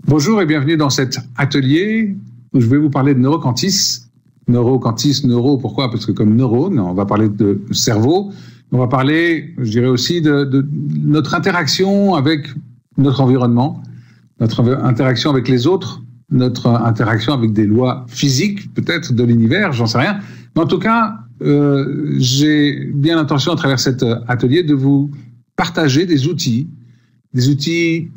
Bonjour et bienvenue dans cet atelier où je vais vous parler de neuroquantisme. Neuro, pourquoi? Parce que comme neurone, on va parler de cerveau. On va parler, je dirais aussi, de notre interaction avec notre environnement, notre interaction avec les autres, notre interaction avec des lois physiques, peut-être de l'univers, j'en sais rien. Mais en tout cas, j'ai bien l'intention à travers cet atelier de vous partager des outils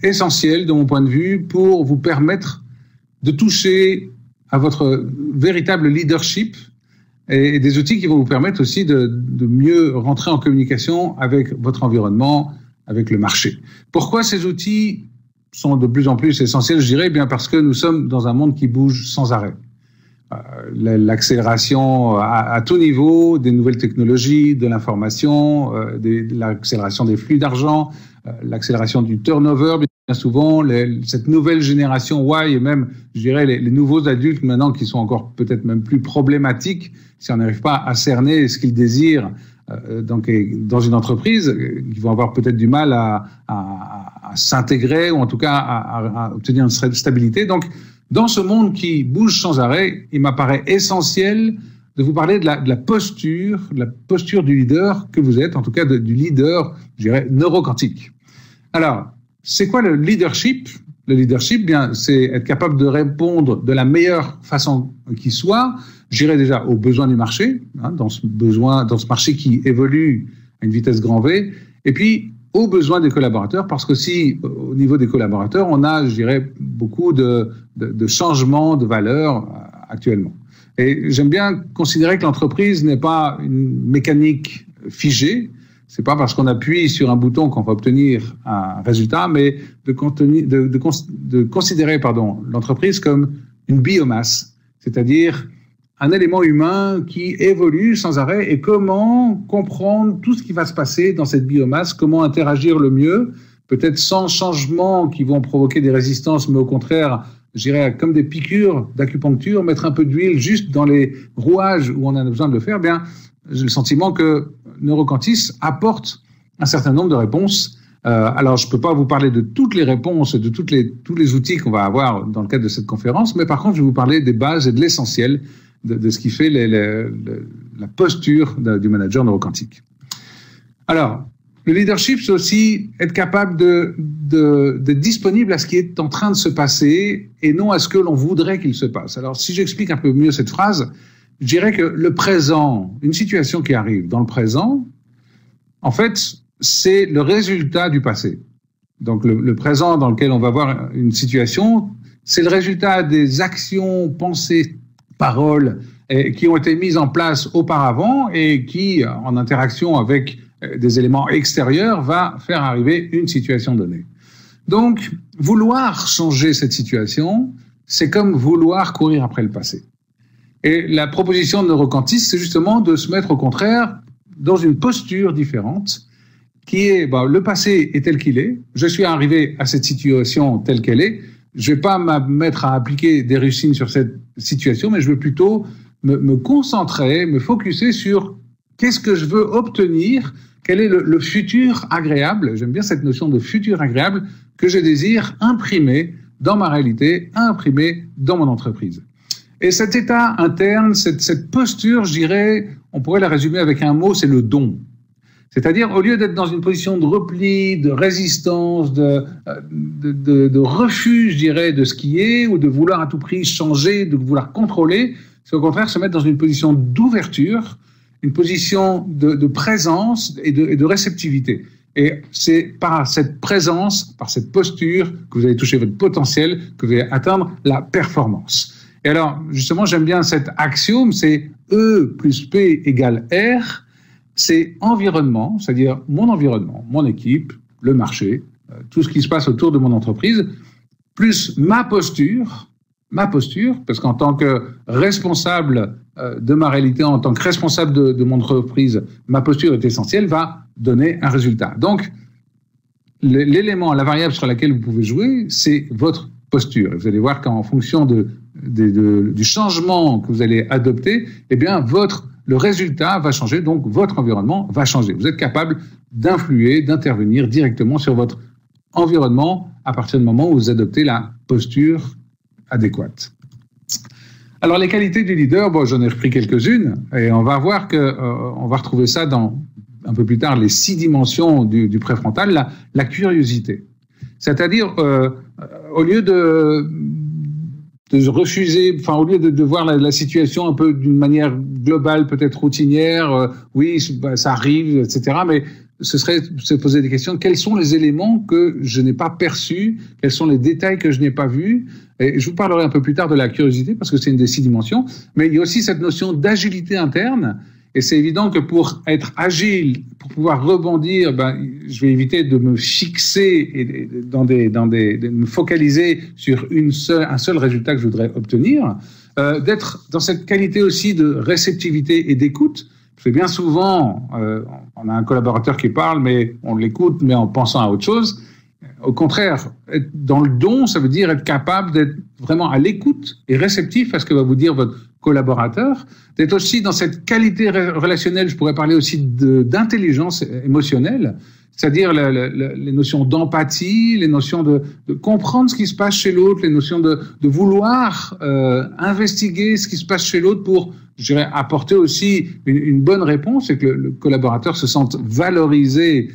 essentiels de mon point de vue pour vous permettre de toucher à votre véritable leadership et des outils qui vont vous permettre aussi de mieux rentrer en communication avec votre environnement, avec le marché. Pourquoi ces outils sont de plus en plus essentiels, je dirais? Bien parce que nous sommes dans un monde qui bouge sans arrêt. L'accélération à tout niveau, des nouvelles technologies, de l'information, l'accélération des flux d'argent, l'accélération du turnover, bien souvent, cette nouvelle génération Y et même, je dirais, les nouveaux adultes maintenant qui sont encore peut-être même plus problématiques si on n'arrive pas à cerner ce qu'ils désirent donc, dans une entreprise, qui vont avoir peut-être du mal à s'intégrer ou en tout cas à obtenir une stabilité. Donc, dans ce monde qui bouge sans arrêt, il m'apparaît essentiel de vous parler de la posture du leader que vous êtes, en tout cas du leader, je dirais, neuroquantique. Alors, c'est quoi le leadership? Le leadership, bien, c'est être capable de répondre de la meilleure façon qui soit, je dirais déjà aux besoins du marché, dans ce marché qui évolue à une vitesse grand V, et puis aux besoins des collaborateurs, parce que si au niveau des collaborateurs, on a, je dirais, beaucoup de changements de valeurs actuellement. Et j'aime bien considérer que l'entreprise n'est pas une mécanique figée. C'est pas parce qu'on appuie sur un bouton qu'on va obtenir un résultat, mais de considérer l'entreprise comme une biomasse, c'est-à-dire un élément humain qui évolue sans arrêt, et comment comprendre tout ce qui va se passer dans cette biomasse, comment interagir le mieux, peut-être sans changements qui vont provoquer des résistances, mais au contraire, je dirais comme des piqûres d'acupuncture, mettre un peu d'huile juste dans les rouages où on a besoin de le faire. Bien, j'ai le sentiment que neuroquantisme apporte un certain nombre de réponses. Alors, je ne peux pas vous parler de toutes les réponses, de tous les outils qu'on va avoir dans le cadre de cette conférence, mais par contre, je vais vous parler des bases et de l'essentiel de ce qui fait la posture du manager neuroquantique. Alors, le leadership, c'est aussi être capable d'être disponible à ce qui est en train de se passer et non à ce que l'on voudrait qu'il se passe. Alors, si j'explique un peu mieux cette phrase, je dirais que le présent, une situation qui arrive dans le présent, en fait, c'est le résultat du passé. Donc, le présent dans lequel on va voir une situation, c'est le résultat des actions, pensées, paroles qui ont été mises en place auparavant et qui, en interaction avec des éléments extérieurs, va faire arriver une situation donnée. Donc, vouloir changer cette situation, c'est comme vouloir courir après le passé. Et la proposition de neuroquantisme, c'est justement de se mettre au contraire dans une posture différente, qui est, le passé est tel qu'il est, je suis arrivé à cette situation telle qu'elle est, je ne vais pas me mettre à appliquer des rustines sur cette situation, mais je veux plutôt me concentrer, me focuser sur qu'est-ce que je veux obtenir, quel est le futur agréable, j'aime bien cette notion de futur agréable, que je désire imprimer dans ma réalité, imprimer dans mon entreprise. Et cet état interne, cette posture, je dirais, on pourrait la résumer avec un mot, c'est le don. C'est-à-dire, au lieu d'être dans une position de repli, de résistance, de refus, je dirais, de ce qui est, ou de vouloir à tout prix changer, de vouloir contrôler, c'est au contraire se mettre dans une position d'ouverture, une position de présence et de réceptivité. Et c'est par cette présence, par cette posture, que vous allez toucher votre potentiel, que vous allez atteindre la performance. Et alors, justement, j'aime bien cet axiome, c'est E plus P égale R. C'est environnement, c'est-à-dire mon environnement, mon équipe, le marché, tout ce qui se passe autour de mon entreprise, plus ma posture, parce qu'en tant que responsable de ma réalité, en tant que responsable de mon entreprise, ma posture est essentielle, va donner un résultat. Donc, l'élément, la variable sur laquelle vous pouvez jouer, c'est votre posture. Et vous allez voir qu'en fonction du changement que vous allez adopter, eh bien, le résultat va changer, donc votre environnement va changer. Vous êtes capable d'influer, d'intervenir directement sur votre environnement à partir du moment où vous adoptez la posture adéquate. Alors les qualités du leader, bon, j'en ai repris quelques-unes et on va voir que on va retrouver ça dans un peu plus tard les 6 dimensions du préfrontal, la curiosité. C'est-à-dire au lieu de refuser, enfin au lieu de voir la situation un peu d'une manière globale, peut-être routinière, oui, ça arrive, etc. Mais ce serait se poser des questions. Quels sont les éléments que je n'ai pas perçus? Quels sont les détails que je n'ai pas vus? Et je vous parlerai un peu plus tard de la curiosité parce que c'est une des 6 dimensions. Mais il y a aussi cette notion d'agilité interne. Et c'est évident que pour être agile, pour pouvoir rebondir, je vais éviter de me fixer et de me focaliser sur un seul résultat que je voudrais obtenir. D'être dans cette qualité aussi de réceptivité et d'écoute. Parce que bien souvent, on a un collaborateur qui parle, mais on l'écoute, mais en pensant à autre chose. Au contraire, être dans le don, ça veut dire être capable d'être vraiment à l'écoute et réceptif à ce que va vous dire votre collaborateur, d'être aussi dans cette qualité relationnelle, je pourrais parler aussi d'intelligence émotionnelle, c'est-à-dire les notions d'empathie, les notions de comprendre ce qui se passe chez l'autre, les notions de vouloir investiguer ce qui se passe chez l'autre pour, je dirais, apporter aussi une bonne réponse et que le collaborateur se sente valorisé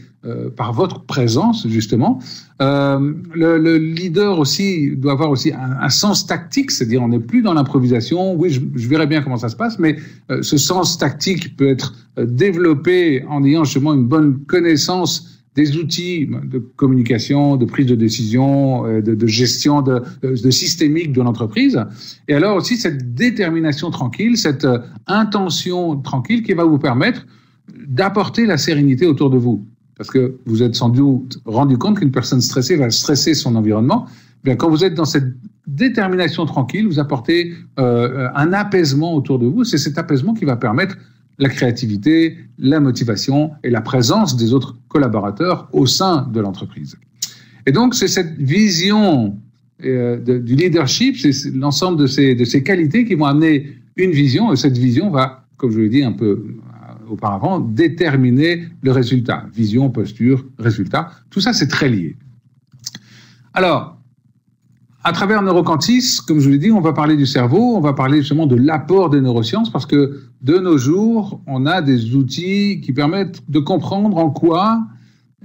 par votre présence, justement. Le leader aussi doit avoir aussi un sens tactique, c'est-à-dire on n'est plus dans l'improvisation. Oui, je verrai bien comment ça se passe, mais ce sens tactique peut être développé en ayant justement une bonne connaissance des outils de communication, de prise de décision, de gestion de systémique de l'entreprise. Et alors aussi cette détermination tranquille, cette intention tranquille qui va vous permettre d'apporter la sérénité autour de vous. Parce que vous êtes sans doute rendu compte qu'une personne stressée va stresser son environnement. Bien, quand vous êtes dans cette détermination tranquille, vous apportez un apaisement autour de vous. C'est cet apaisement qui va permettre la créativité, la motivation et la présence des autres collaborateurs au sein de l'entreprise. Et donc, c'est cette vision du leadership, c'est l'ensemble de ces qualités qui vont amener une vision. Et cette vision va, comme je l'ai dit un peu auparavant, déterminer le résultat. Vision, posture, résultat. Tout ça, c'est très lié. Alors, à travers Neurocantis, comme je vous l'ai dit, on va parler du cerveau, on va parler justement de l'apport des neurosciences, parce que de nos jours, on a des outils qui permettent de comprendre en quoi,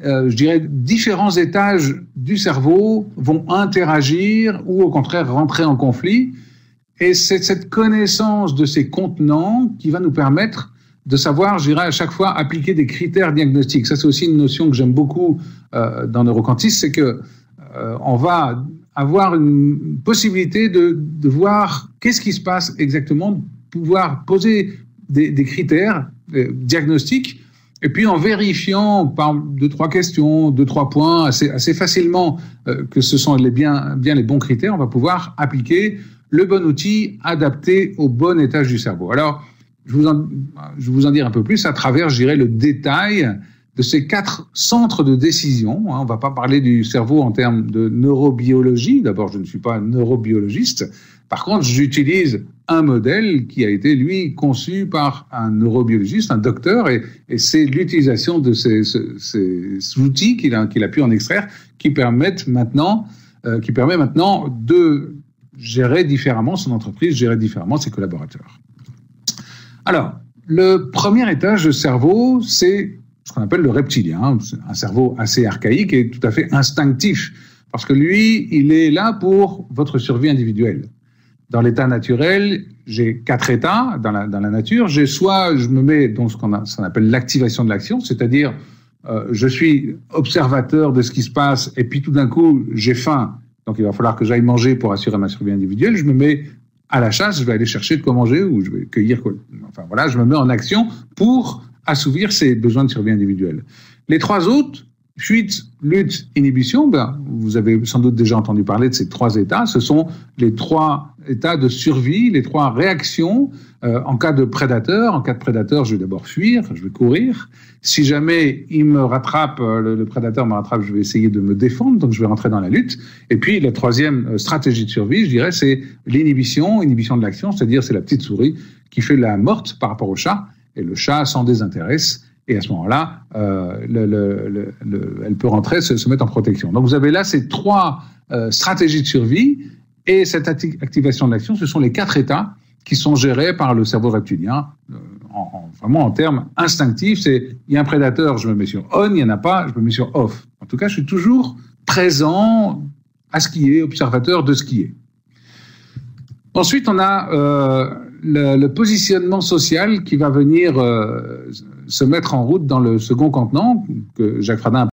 je dirais, différents étages du cerveau vont interagir ou au contraire rentrer en conflit. Et c'est cette connaissance de ces contenants qui va nous permettre de savoir, je dirais, à chaque fois appliquer des critères diagnostiques. Ça, c'est aussi une notion que j'aime beaucoup dans Neurocantis, c'est que on va avoir une possibilité de voir qu'est-ce qui se passe exactement, pouvoir poser des critères diagnostiques, et puis en vérifiant par 2-3 questions, 2-3 points, assez facilement que ce sont bien les bons critères, on va pouvoir appliquer le bon outil adapté au bon étage du cerveau. Alors, je vais vous en dire un peu plus à travers, je dirais, le détail de ces 4 centres de décision. On ne va pas parler du cerveau en termes de neurobiologie. D'abord, je ne suis pas un neurobiologiste. Par contre, j'utilise un modèle qui a été, lui, conçu par un neurobiologiste, un docteur, et c'est l'utilisation de ces outils qu'il a pu en extraire qui permet maintenant de gérer différemment son entreprise, gérer différemment ses collaborateurs. Alors, le premier étage de cerveau, c'est ce qu'on appelle le reptilien, un cerveau assez archaïque et tout à fait instinctif, parce que lui, il est là pour votre survie individuelle. Dans l'état naturel, j'ai 4 états dans la nature. J'ai soit, je me mets dans ce qu'on appelle l'activation de l'action, c'est-à-dire je suis observateur de ce qui se passe et puis tout d'un coup, j'ai faim, donc il va falloir que j'aille manger pour assurer ma survie individuelle. Je me mets à la chasse, je vais aller chercher de quoi manger ou je vais cueillir quoi. Enfin voilà, je me mets en action pour assouvir ses besoins de survie individuelle. Les 3 autres, fuite, lutte, inhibition, vous avez sans doute déjà entendu parler de ces 3 états. Ce sont les 3 états de survie, les 3 réactions. En cas de prédateur, je vais d'abord fuir, je vais courir. Si jamais il me rattrape, le prédateur me rattrape, je vais essayer de me défendre, donc je vais rentrer dans la lutte. Et puis la 3e stratégie de survie, je dirais, c'est l'inhibition de l'action, c'est-à-dire c'est la petite souris qui fait la morte par rapport au chat, et le chat s'en désintéresse Et à ce moment-là, elle peut rentrer, se mettre en protection. Donc vous avez là ces 3 stratégies de survie, et cette activation de l'action, ce sont les 4 états qui sont gérés par le cerveau reptilien, vraiment en termes instinctifs. Il y a un prédateur, je me mets sur on, il n'y en a pas, je me mets sur off. En tout cas, je suis toujours présent à ce qui est, observateur de ce qui est. Ensuite, on a le positionnement social qui va venir se mettre en route dans le second contenant, que Jacques Fradin